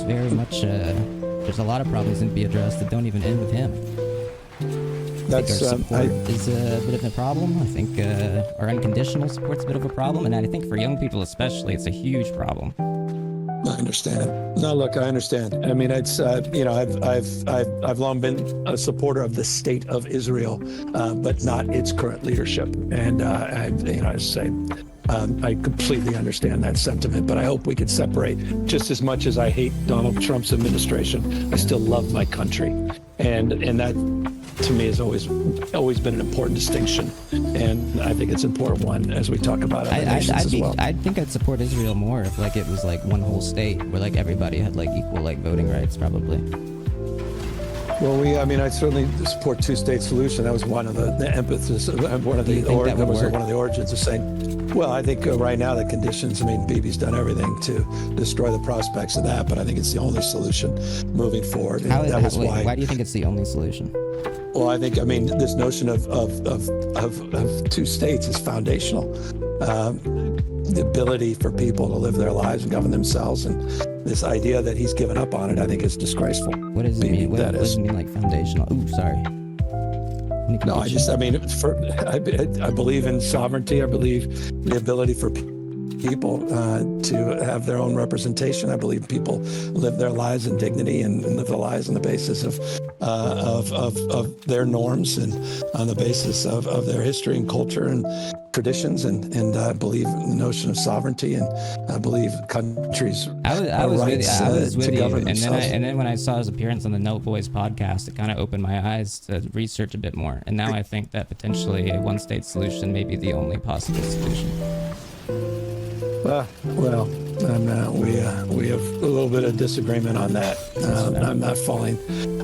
very much, there's a lot of problems that need to be addressed that don't even end with him. I think our support is a bit of a problem. I think our unconditional support's a bit of a problem, and I think for young people especially, it's a huge problem. I understand. No, look, I understand. I mean, it's I've long been a supporter of the state of Israel, but not its current leadership. And I say, I completely understand that sentiment. But I hope we can separate. Just as much as I hate Donald Trump's administration, I still love my country, and that to me has always been an important distinction. And I think it's an important one as we talk about other nations as well. I think I'd support Israel more if like it was like one whole state where like everybody had like equal like voting rights, probably. Well, I certainly support two-state solution. That was one of the emphasis, one of the origins of saying. Well, I think right now the conditions. I mean, Bibi's done everything to destroy the prospects of that, but I think it's the only solution moving forward. Why do you think it's the only solution? Well, this notion of two states is foundational. The ability for people to live their lives and govern themselves, and this idea that he's given up on it, I think is disgraceful. What does it mean? What does it mean, like foundational? Ooh, sorry. No, I believe in sovereignty. I believe the ability for people to have their own representation. I believe people live their lives in dignity and live their lives on the basis of their norms and on the basis of their history and culture and traditions. And I believe in the notion of sovereignty, and I believe countries I was with you. govern themselves. And then when I saw his appearance on the No Boys podcast, it kind of opened my eyes to research a bit more. And now I think that potentially a one-state solution may be the only possible solution. Well, we have a little bit of disagreement on that. I'm not falling.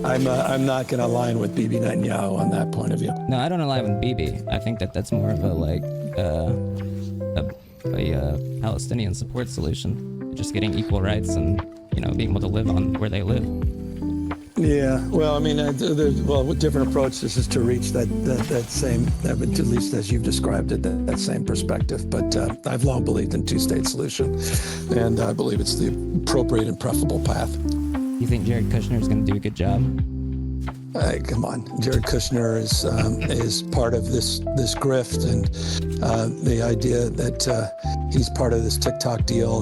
I'm not going to align with Bibi Netanyahu on that point of view. No, I don't align with Bibi. I think that's more of a Palestinian support solution, just getting equal rights and being able to live on where they live. Yeah, well, with different approaches is to reach that same, at least as you've described it, that same perspective. But I've long believed in two-state solution, and I believe it's the appropriate and preferable path. You think Jared Kushner is going to do a good job? Come on, Jared Kushner is part of this grift, and the idea that he's part of this TikTok deal.